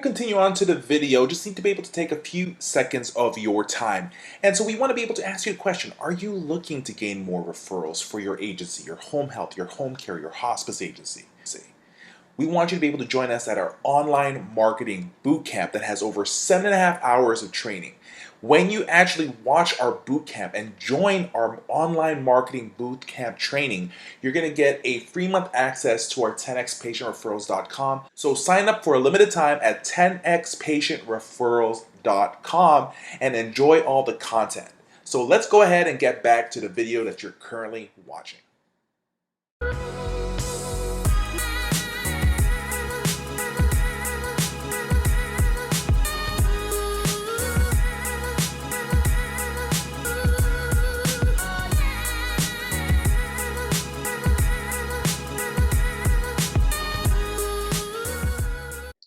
continue on to the video, just need to be able to take a few seconds of your time. And so we want to be able to ask you a question. Are you looking to gain more referrals for your agency, your home health, your home care, your hospice agency? We want you to be able to join us at our online marketing bootcamp that has over 7.5 hours of training. When you actually watch our bootcamp and join our online marketing bootcamp training, you're going to get a free month access to our 10xpatientreferrals.com. So sign up for a limited time at 10xpatientreferrals.com and enjoy all the content. So let's go ahead and get back to the video that you're currently watching.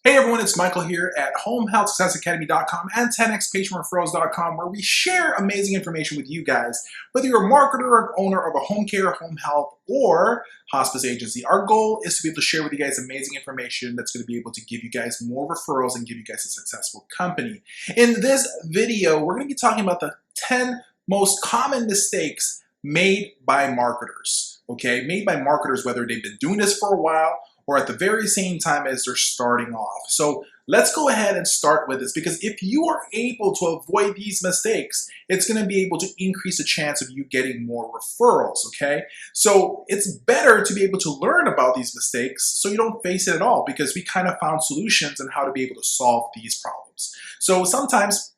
Hey everyone, it's Michael here at HomeHealthSuccessAcademy.com and 10xPatientReferrals.com, where we share amazing information with you guys. Whether you're a marketer or owner of a home care, home health, or hospice agency, our goal is to be able to share with you guys amazing information that's going to be able to give you guys more referrals and give you guys a successful company. In this video, we're going to be talking about the 10 most common mistakes made by marketers. Okay, made by marketers, whether they've been doing this for a while or at the very same time as they're starting off. So let's go ahead and start with this, because if you are able to avoid these mistakes, it's going to be able to increase the chance of you getting more referrals, okay? So it's better to be able to learn about these mistakes so you don't face it at all, because we kind of found solutions on how to be able to solve these problems. So sometimes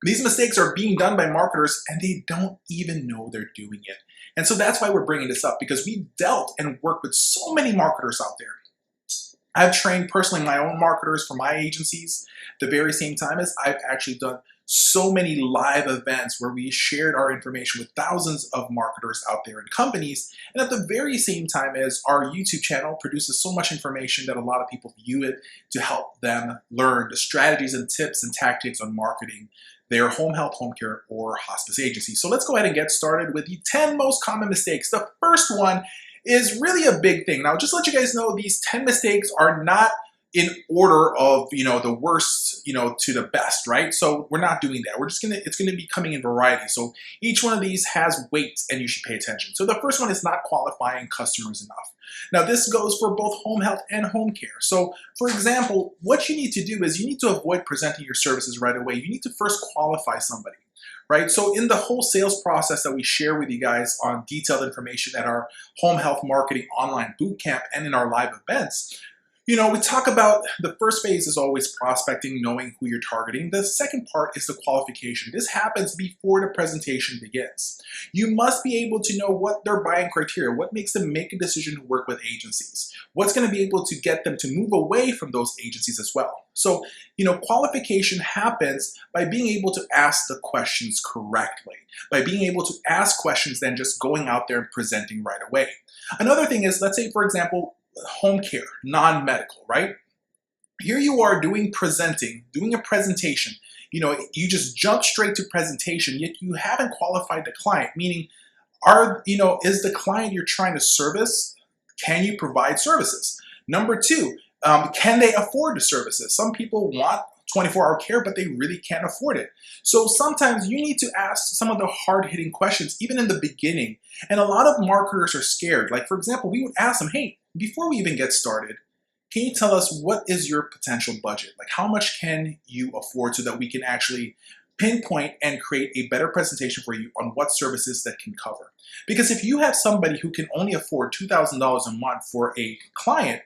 these mistakes are being done by marketers and they don't even know they're doing it. And so that's why we're bringing this up, because we've dealt and worked with so many marketers out there. I've trained personally my own marketers for my agencies at the very same time as I've actually done so many live events where we shared our information with thousands of marketers out there and companies. And at the very same time as our YouTube channel produces so much information that a lot of people view it to help them learn the strategies and tips and tactics on marketing their home health, home care, or hospice agency. So let's go ahead and get started with the 10 most common mistakes. The first one is really a big thing. Now, just to let you guys know, these 10 mistakes are not in order of, the worst, to the best, right? So we're not doing that. It's gonna be coming in variety. So each one of these has weight and you should pay attention. So the first one is not qualifying customers enough. Now this goes for both home health and home care. So for example, what you need to do is you need to avoid presenting your services right away. You need to first qualify somebody. Right? So in the whole sales process that we share with you guys on detailed information at our Home Health Marketing Online Bootcamp and in our live events, we talk about the first phase is always prospecting, knowing who you're targeting. The second part is the qualification. This happens before the presentation begins. You must be able to know what their buying criteria, what makes them make a decision to work with agencies, what's going to be able to get them to move away from those agencies as well. So, qualification happens by being able to ask the questions correctly, by being able to ask questions than just going out there and presenting right away. Another thing is, let's say, for example, home care, non-medical, right? Here you are doing a presentation. You just jump straight to presentation, yet you haven't qualified the client, meaning, is the client you're trying to service, can you provide services? Number two, can they afford the services? Some people want 24-hour care, but they really can't afford it. So sometimes you need to ask some of the hard-hitting questions, even in the beginning. And a lot of marketers are scared. Like, for example, we would ask them, hey, before we even get started, can you tell us what is your potential budget? Like, how much can you afford so that we can actually pinpoint and create a better presentation for you on what services that can cover? Because if you have somebody who can only afford $2,000 a month for a client,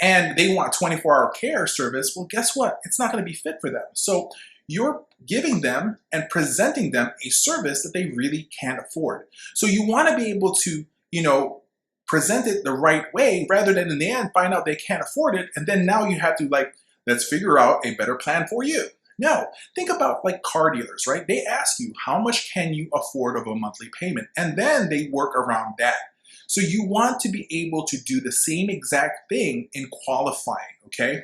and they want 24-hour care service, well, guess what? It's not going to be fit for them. So you're giving them and presenting them a service that they really can't afford. So you want to be able to, present it the right way, rather than in the end find out they can't afford it, and then now you have to let's figure out a better plan for you. No, think about car dealers, right? They ask you, how much can you afford of a monthly payment? And then they work around that. So you want to be able to do the same exact thing in qualifying, okay?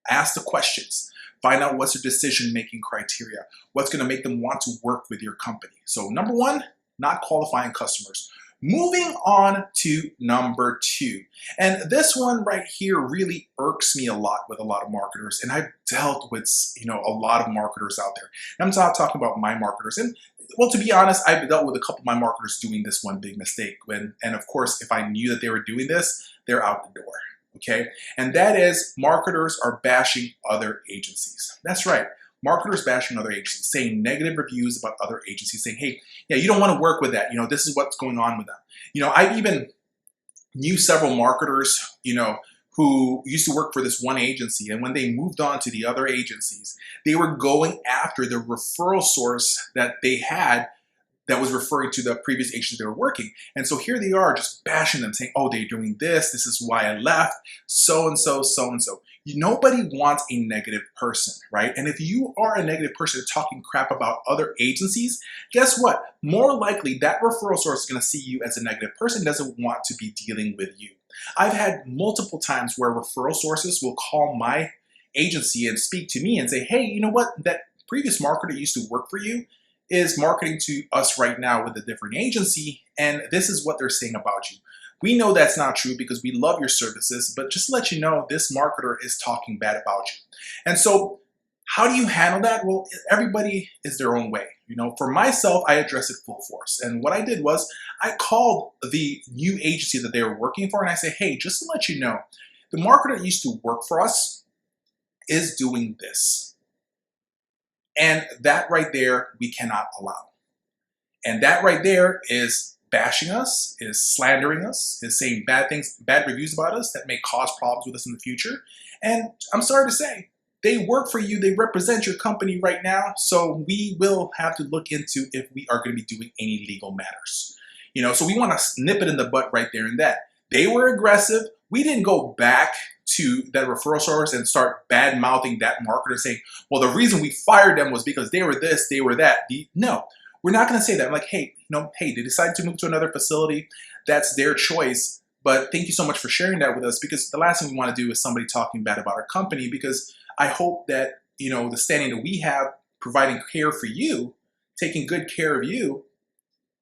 Ask the questions. Find out what's their decision-making criteria. What's going to make them want to work with your company. So number one, not qualifying customers. Moving on to number 2. And this one right here really irks me a lot with a lot of marketers. And I've dealt with, a lot of marketers out there. And I'm not talking about my marketers. And well, to be honest, I've dealt with a couple of my marketers doing this one big mistake. And of course, if I knew that they were doing this, they're out the door. Okay. And that is marketers are bashing other agencies. That's right. Marketers bashing other agencies, saying negative reviews about other agencies, saying, hey, yeah, you don't want to work with that. This is what's going on with them. I even knew several marketers, who used to work for this one agency. And when they moved on to the other agencies, they were going after the referral source that they had that was referring to the previous agency they were working. And so here they are just bashing them, saying, oh, they're doing this. This is why I left, so-and-so, so-and-so. Nobody wants a negative person, right? And if you are a negative person talking crap about other agencies, guess what? More likely that referral source is going to see you as a negative person, doesn't want to be dealing with you. I've had multiple times where referral sources will call my agency and speak to me and say, hey, you know what? That previous marketer used to work for you is marketing to us right now with a different agency, and this is what they're saying about you. We know that's not true because we love your services, but just to let you know, this marketer is talking bad about you. And so how do you handle that? Well, everybody is their own way. For myself, I addressed it full force. And what I did was I called the new agency that they were working for, and I said, hey, just to let you know, the marketer that used to work for us is doing this. And that right there, we cannot allow. And that right there is bashing us, is slandering us, is saying bad things, bad reviews about us that may cause problems with us in the future. And I'm sorry to say, they work for you, they represent your company right now, so we will have to look into if we are going to be doing any legal matters. So we want to nip it in the butt right there and that. They were aggressive. We didn't go back to that referral source and start bad mouthing that marketer saying, well, the reason we fired them was because they were this, they were that. No, we're not going to say that. I'm like, hey, they decided to move to another facility. That's their choice. But thank you so much for sharing that with us, because the last thing we want to do is somebody talking bad about our company, because I hope that, the standing that we have providing care for you, taking good care of you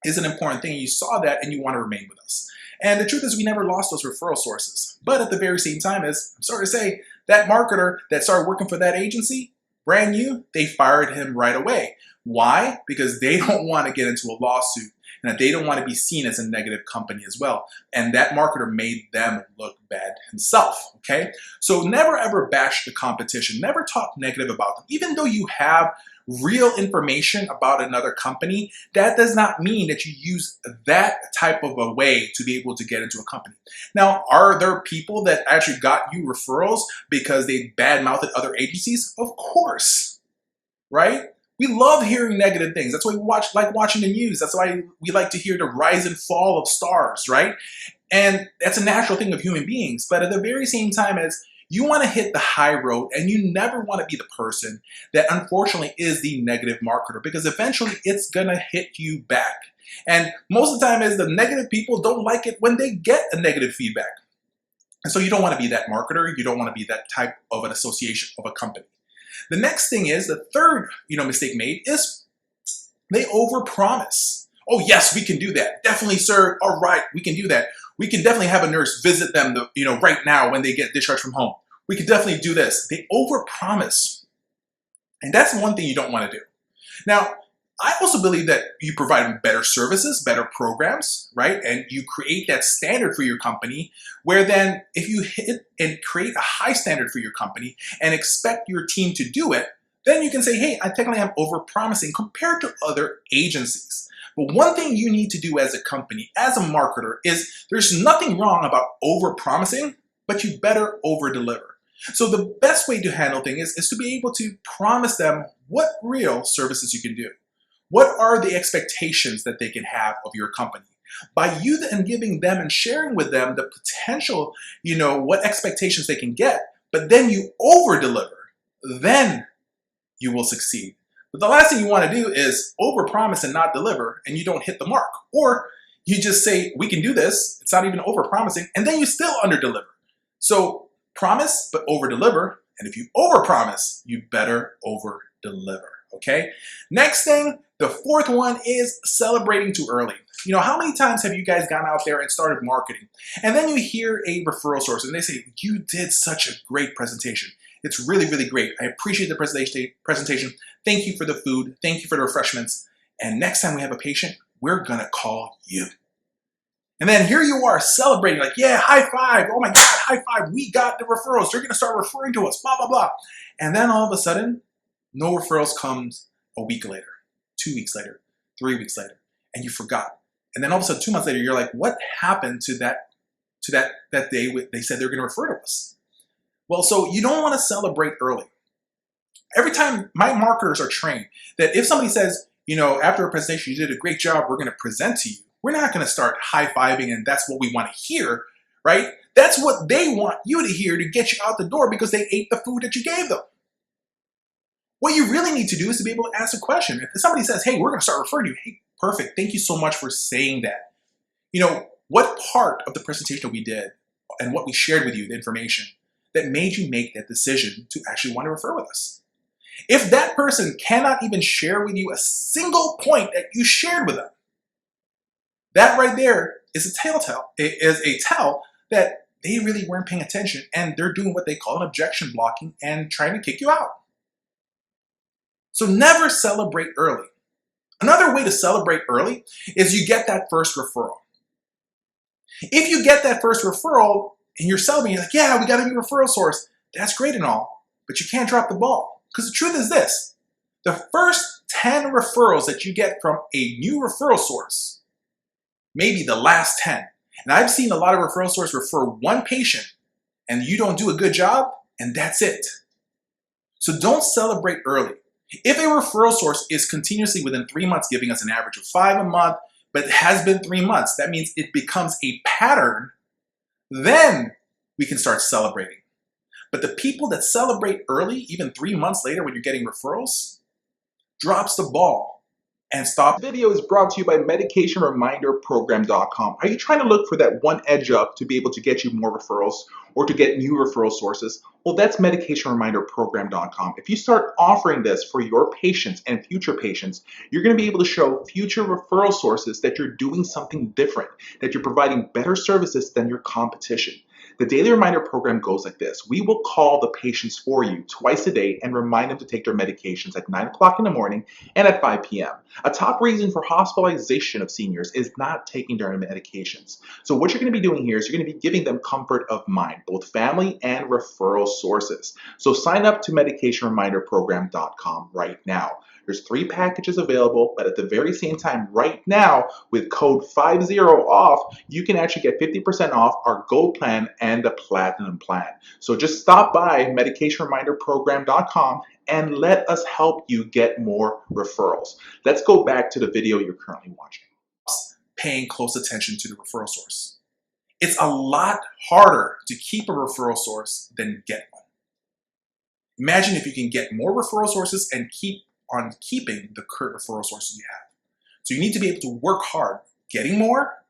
is an important thing. You saw that and you want to remain with us. And the truth is we never lost those referral sources. But at the very same time, I'm sorry to say, that marketer that started working for that agency, brand new, they fired him right away. Why? Because they don't want to get into a lawsuit, and they don't want to be seen as a negative company as well. And that marketer made them look bad himself, okay? So never ever bash the competition. Never talk negative about them. Even though you have real information about another company, that does not mean that you use that type of a way to be able to get into a company. Now, are there people that actually got you referrals because they bad-mouthed other agencies? Of course, right? We love hearing negative things. That's why we like watching the news. That's why we like to hear the rise and fall of stars, right? And that's a natural thing of human beings. But at the very same time as you want to hit the high road, and you never want to be the person that unfortunately is the negative marketer, because eventually it's going to hit you back. And most of the time is the negative people don't like it when they get a negative feedback. And so you don't want to be that marketer. You don't want to be that type of an association of a company. The next thing is the third, mistake made is they overpromise. Oh, yes, we can do that. Definitely, sir. All right, we can do that. We can definitely have a nurse visit them, right now when they get discharged from home. We can definitely do this. They overpromise. And that's one thing you don't want to do. Now, I also believe that you provide better services, better programs, right? And you create that standard for your company, where then if you hit and create a high standard for your company and expect your team to do it, then you can say, hey, I technically am overpromising compared to other agencies. But one thing you need to do as a company, as a marketer, is there's nothing wrong about overpromising, but you better overdeliver. So the best way to handle things is to be able to promise them what real services you can do. What are the expectations that they can have of your company? By you then giving them and sharing with them the potential, what expectations they can get, but then you over-deliver, then you will succeed. But the last thing you want to do is overpromise and not deliver, and you don't hit the mark. Or you just say, we can do this, it's not even overpromising, and then you still underdeliver. So promise, but overdeliver. And if you overpromise, you better overdeliver. okay? Next thing, the fourth one is celebrating too early. You know, how many times have you guys gone out there and started marketing, and then you hear a referral source and they say, you did such a great presentation. It's really, really great. I appreciate the presentation. Thank you for the food. Thank you for the refreshments. And next time we have a patient, we're gonna call you. And then here you are celebrating, like, yeah, high five. Oh my God, high five. We got the referrals. They're gonna start referring to us, blah, blah, blah. And then all of a sudden, no referrals comes a week later, 2 weeks later, 3 weeks later, and you forgot. And then all of a sudden, 2 months later, you're like, what happened to that day they said they were gonna refer to us? Well, so you don't wanna celebrate early. Every time my marketers are trained that if somebody says, you know, after a presentation, you did a great job, we're gonna present to you. We're not gonna start high-fiving and that's what we wanna hear, right? That's what they want you to hear to get you out the door because they ate the food that you gave them. What you really need to do is to be able to ask a question. If somebody says, hey, we're gonna start referring to you, hey, perfect, thank you so much for saying that. You know, what part of the presentation that we did and what we shared with you, the information, that made you make that decision to actually want to refer with us? If that person cannot even share with you a single point that you shared with them, that right there is a tell that they really weren't paying attention and they're doing what they call an objection blocking and trying to kick you out. So never celebrate early. Another way to celebrate early is you get that first referral. If you get that first referral and you're celebrating, you're like, yeah, we got a new referral source. That's great and all, but you can't drop the ball. Because the truth is this, the first 10 referrals that you get from a new referral source, maybe the last 10, and I've seen a lot of referral sources refer one patient and you don't do a good job and that's it. So don't celebrate early. If a referral source is continuously within 3 months giving us an average of 5 a month, but it has been 3 months, that means it becomes a pattern, then we can start celebrating. But the people that celebrate early, even 3 months later when you're getting referrals, drops the ball and stop. This video is brought to you by medicationreminderprogram.com. Are you trying to look for that one edge up to be able to get you more referrals or to get new referral sources? Well, that's medicationreminderprogram.com. If you start offering this for your patients and future patients, you're going to be able to show future referral sources that you're doing something different, that you're providing better services than your competition. The daily reminder program goes like this. We will call the patients for you twice a day and remind them to take their medications at 9 o'clock in the morning and at 5 p.m. A top reason for hospitalization of seniors is not taking their medications. So what you're going to be doing here is you're going to be giving them comfort of mind, both family and referral sources. So sign up to medicationreminderprogram.com right now. There's 3 packages available, but at the very same time, right now, with code 50 off, you can actually get 50% off our Gold plan and the Platinum plan. So just stop by medicationreminderprogram.com and let us help you get more referrals. Let's go back to the video you're currently watching. Paying close attention to the referral source. It's a lot harder to keep a referral source than get one. Imagine if you can get more referral sources and keep on keeping the current referral sources you have. So you need to be able to work hard getting more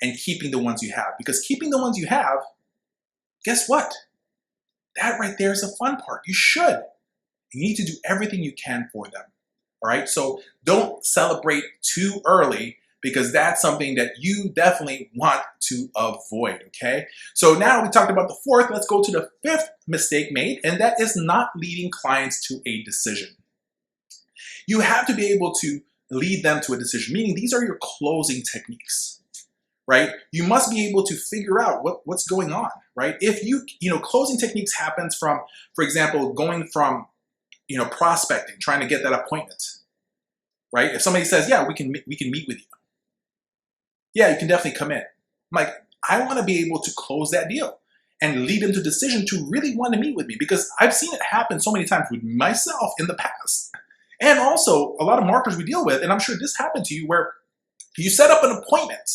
and keeping the ones you have. Because keeping the ones you have, guess what? That right there is the fun part. You should. You need to do everything you can for them. All right? So don't celebrate too early because that's something that you definitely want to avoid, okay? So now we talked about the fourth, let's go to the fifth mistake made, and that is not leading clients to a decision. You have to be able to lead them to a decision, meaning these are your closing techniques, right? You must be able to figure out what's going on, right? If closing techniques happens from, for example, going from, prospecting, trying to get that appointment, right? If somebody says, yeah, we can meet with you. Yeah, you can definitely come in. I'm like, I want to be able to close that deal and lead them to decision to really want to meet with me because I've seen it happen so many times with myself in the past. And also a lot of marketers we deal with, and I'm sure this happened to you where you set up an appointment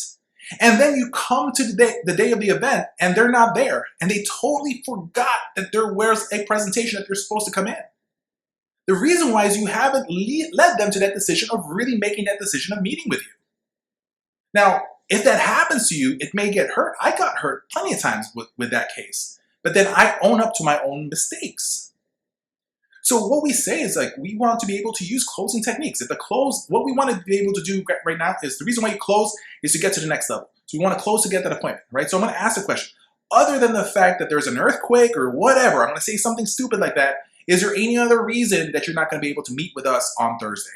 and then you come to the day of the event and they're not there and they totally forgot that there was a presentation that they're supposed to come in. The reason why is you haven't led them to that decision of really making that decision of meeting with you. Now, if that happens to you, it may get hurt. I got hurt plenty of times with that case, but then I own up to my own mistakes. So what we say is like, we want to be able to use closing techniques. If the close, what we want to be able to do right now is the reason why you close is to get to the next level. So we want to close to get that appointment, right? So I'm going to ask the question, other than the fact that there's an earthquake or whatever, I'm going to say something stupid like that. Is there any other reason that you're not going to be able to meet with us on Thursday?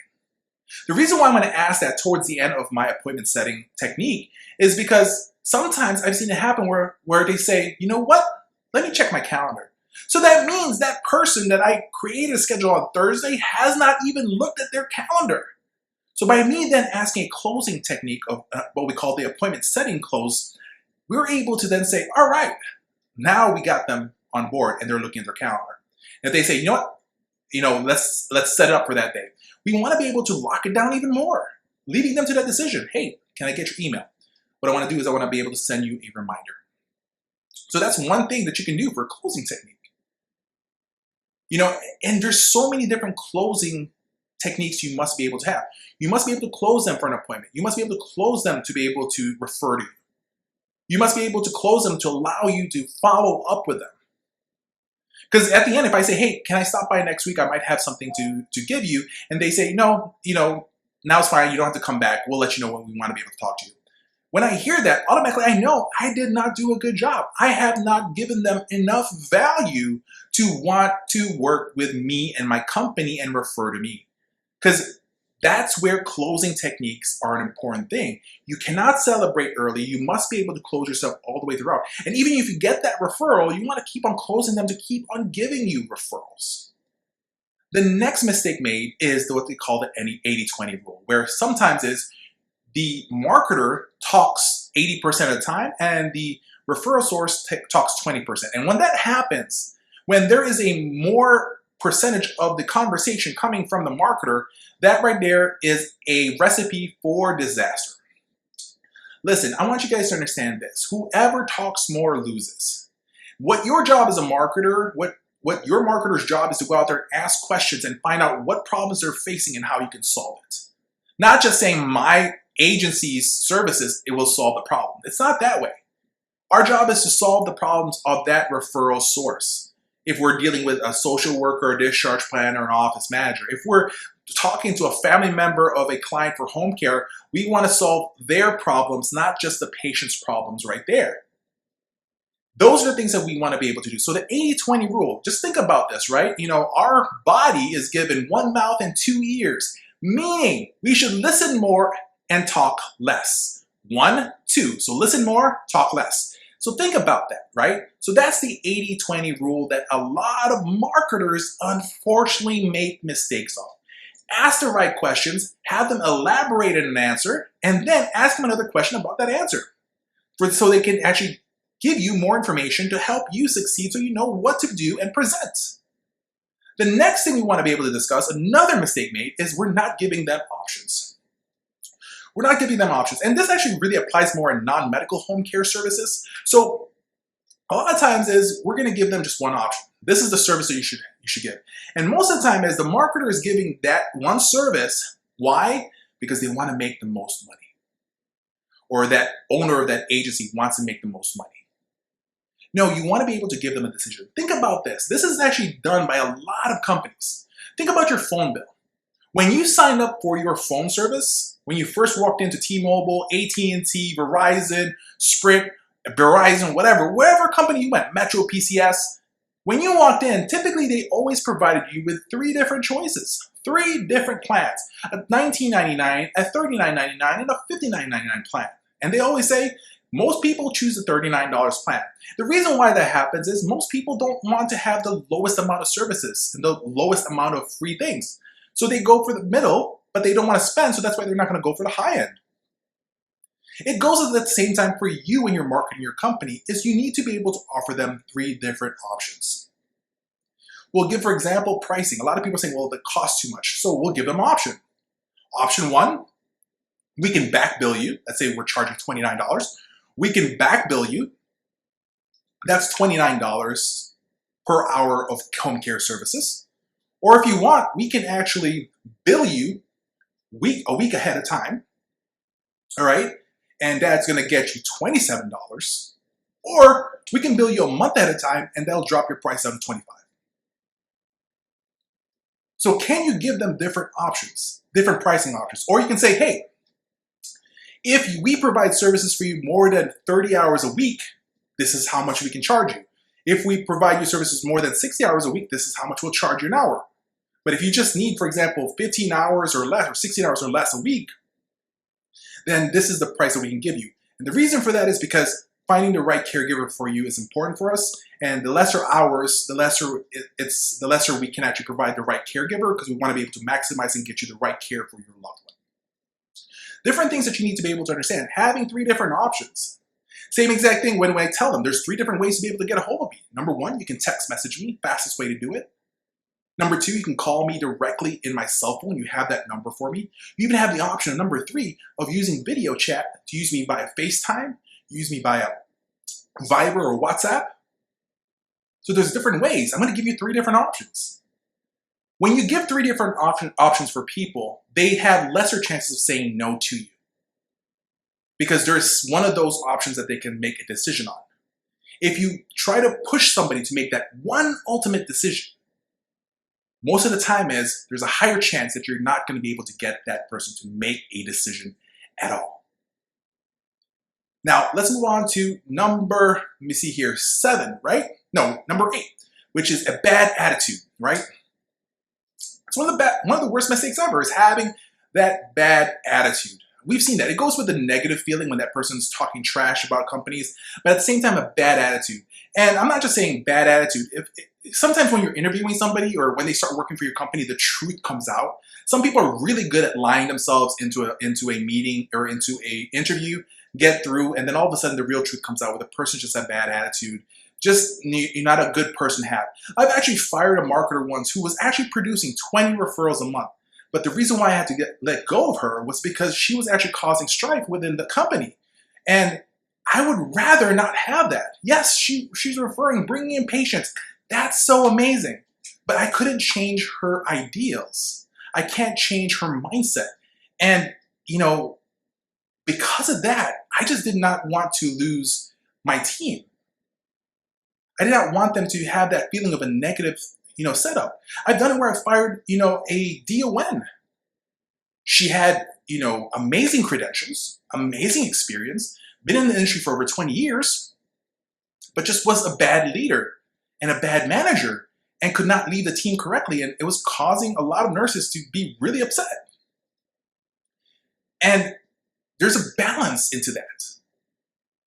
The reason why I'm going to ask that towards the end of my appointment setting technique is because sometimes I've seen it happen where they say, you know what? Let me check my calendar. So that means that person that I created a schedule on Thursday has not even looked at their calendar. So by me then asking a closing technique of what we call the appointment setting close, we're able to then say, all right, now we got them on board and they're looking at their calendar. And if they say, you know what, let's set it up for that day. We want to be able to lock it down even more, leading them to that decision. Hey, can I get your email? What I want to do is I want to be able to send you a reminder. So that's one thing that you can do for a closing technique. And there's so many different closing techniques you must be able to have. You must be able to close them for an appointment. You must be able to close them to be able to refer to you. You must be able to close them to allow you to follow up with them. Because at the end, if I say, hey, can I stop by next week? I might have something to give you. And they say, no, now it's fine. You don't have to come back. We'll let you know when we want to be able to talk to you. When I hear that, automatically I know I did not do a good job. I have not given them enough value to want to work with me and my company and refer to me. Because that's where closing techniques are an important thing. You cannot celebrate early. You must be able to close yourself all the way throughout. And even if you get that referral, you want to keep on closing them to keep on giving you referrals. The next mistake made is what they call the 80-20 rule, where sometimes is the marketer talks 80% of the time and the referral source talks 20%. And when that happens, when there is a more percentage of the conversation coming from the marketer, that right there is a recipe for disaster. Listen, I want you guys to understand this. Whoever talks more loses. What your job as a marketer, what your marketer's job is to go out there and ask questions and find out what problems they're facing and how you can solve it. Not just saying my agency's services, it will solve the problem. It's not that way. Our job is to solve the problems of that referral source. If we're dealing with a social worker, a discharge planner, an office manager, if we're talking to a family member of a client for home care, we want to solve their problems, not just the patient's problems right there. Those are the things that we want to be able to do. So the 80-20 rule, just think about this, right? Our body is given one mouth and two ears, meaning we should listen more and talk less. 1, 2. So listen more, talk less. So think about that, right? So that's the 80-20 rule that a lot of marketers unfortunately make mistakes of. Ask the right questions, have them elaborate an answer, and then ask them another question about that answer. So they can actually give you more information to help you succeed so you know what to do and present. The next thing we want to be able to discuss, another mistake made, is we're not giving them options. We're not giving them options. And this actually really applies more in non-medical home care services. So a lot of times is we're going to give them just one option. This is the service that you should give. And most of the time is the marketer is giving that one service. Why? Because they want to make the most money. Or that owner of that agency wants to make the most money. No, you want to be able to give them a decision. Think about this. This is actually done by a lot of companies. Think about your phone bill. When you signed up for your phone service, when you first walked into T-Mobile, AT&T, Verizon, Sprint, Verizon, wherever company you went, Metro, PCS, when you walked in, typically they always provided you with 3 different choices, 3 different plans, a $19.99, a $39.99, and a $59.99 plan. And they always say, most people choose the $39 plan. The reason why that happens is most people don't want to have the lowest amount of services and the lowest amount of free things. So they go for the middle, but they don't want to spend, so that's why they're not going to go for the high end. It goes at the same time for you when you're marketing your company, is you need to be able to offer them 3 different options. We'll give, for example, pricing. A lot of people say, well, that costs too much. So we'll give them an option. Option 1, we can back bill you. Let's say we're charging $29. We can back bill you. That's $29 per hour of home care services. Or if you want, we can actually bill you a week ahead of time. All right? And that's going to get you $27. Or we can bill you a month at a time and that'll drop your price down to $25. So can you give them different options, different pricing options? Or you can say, hey, if we provide services for you more than 30 hours a week, this is how much we can charge you. If we provide you services more than 60 hours a week, this is how much we'll charge you an hour. But if you just need, for example, 15 hours or less, or 16 hours or less a week, then this is the price that we can give you. And the reason for that is because finding the right caregiver for you is important for us. And the lesser hours, the lesser we can actually provide the right caregiver, because we want to be able to maximize and get you the right care for your loved one. Different things that you need to be able to understand. Having 3 different options. Same exact thing when I tell them there's 3 different ways to be able to get a hold of me. Number 1, you can text message me, fastest way to do it. Number 2, you can call me directly in my cell phone. You have that number for me. You even have the option, number 3, of using video chat to use me via FaceTime, use me via Viber or WhatsApp. So there's different ways. I'm going to give you 3 different options. When you give 3 different options for people, they have lesser chances of saying no to you, because there's one of those options that they can make a decision on. If you try to push somebody to make that one ultimate decision, most of the time there's a higher chance that you're not going to be able to get that person to make a decision at all. Now, let's move on to number 7, right? No, number 8, which is a bad attitude, right? It's one of the worst mistakes ever, is having that bad attitude. We've seen that. It goes with the negative feeling when that person's talking trash about companies, but at the same time, a bad attitude. And I'm not just saying bad attitude. Sometimes when you're interviewing somebody or when they start working for your company, the truth comes out. Some people are really good at lying themselves into a meeting or into an interview, get through, and then all of a sudden the real truth comes out where the person just has a bad attitude. Just, you're not a good person to have. I've actually fired a marketer once who was actually producing 20 referrals a month. But the reason why I had to let go of her was because she was actually causing strife within the company. And I would rather not have that. Yes, she's referring, bringing in patients. That's so amazing. But I couldn't change her ideals. I can't change her mindset. And, because of that, I just did not want to lose my team. I did not want them to have that feeling of a negative, setup. I've done it where I fired, a DON. She had, amazing credentials, amazing experience, been in the industry for over 20 years, but just was a bad leader and a bad manager and could not lead the team correctly. And it was causing a lot of nurses to be really upset. And there's a balance into that.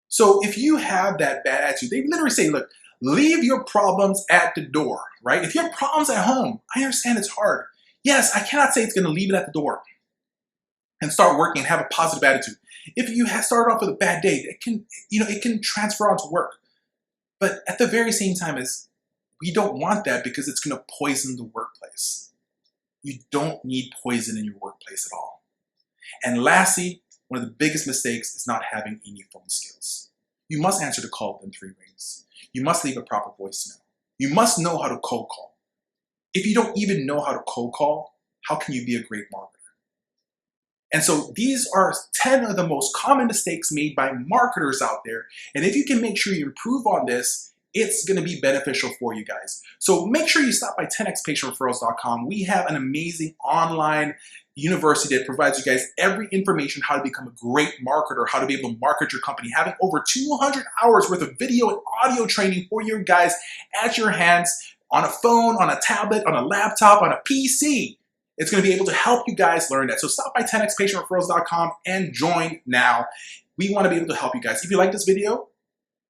So if you have that bad attitude, they literally say, look, leave your problems at the door, right? If you have problems at home, I understand it's hard. Yes, I cannot say it's going to leave it at the door and start working and have a positive attitude. If you have started off with a bad day, it can transfer onto work. But at the very same time, we don't want that because it's going to poison the workplace. You don't need poison in your workplace at all. And lastly, one of the biggest mistakes is not having any phone skills. You must answer the call within 3 rings. You must leave a proper voicemail. You must know how to cold call. If you don't even know how to cold call, how can you be a great marketer? And so these are 10 of the most common mistakes made by marketers out there. And if you can make sure you improve on this, it's going to be beneficial for you guys. So make sure you stop by 10xpatientreferrals.com. We have an amazing online university that provides you guys every information how to become a great marketer, how to be able to market your company, having over 200 hours worth of video and audio training for you guys at your hands on a phone, on a tablet, on a laptop, on a PC. It's going to be able to help you guys learn that. So stop by 10xpatientreferrals.com and join now. We want to be able to help you guys. If you like this video,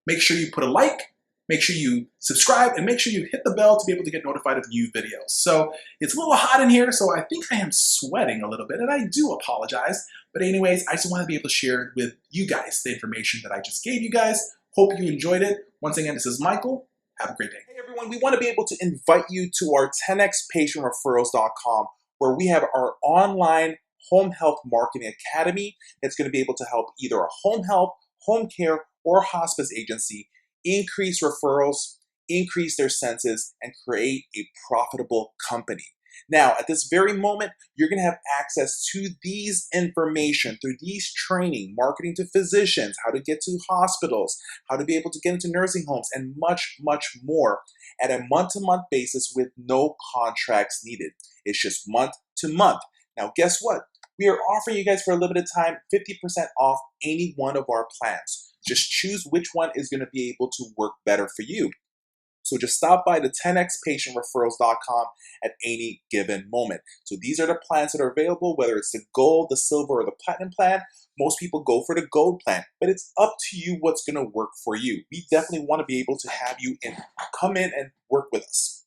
make sure you put a like, make sure you subscribe, and make sure you hit the bell to be able to get notified of new videos. So it's a little hot in here, so I think I am sweating a little bit, and I do apologize. But anyways, I just want to be able to share with you guys the information that I just gave you guys. Hope you enjoyed it. Once again, this is Michael. Have a great day. Hey everyone, we want to be able to invite you to our 10xpatientreferrals.com, where we have our online home health marketing academy that's going to be able to help either a home health, home care, or hospice agency increase referrals, increase their census, and create a profitable company. Now, at this very moment, you're going to have access to these information through these training, marketing to physicians, how to get to hospitals, how to be able to get into nursing homes, and much, much more at a month-to-month basis with no contracts needed. It's just month to month. Now, guess what? We are offering you guys for a limited time 50% off any one of our plans. Just choose which one is going to be able to work better for you. So just stop by the 10xpatientreferrals.com at any given moment. So these are the plans that are available, whether it's the gold, the silver, or the platinum plan. Most people go for the gold plan, but it's up to you what's going to work for you. We definitely want to be able to have you come in and work with us.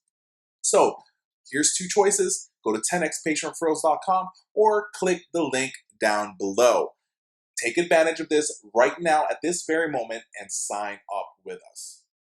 So here's two choices. Go to 10xpatientreferrals.com or click the link down below. Take advantage of this right now at this very moment and sign up with us.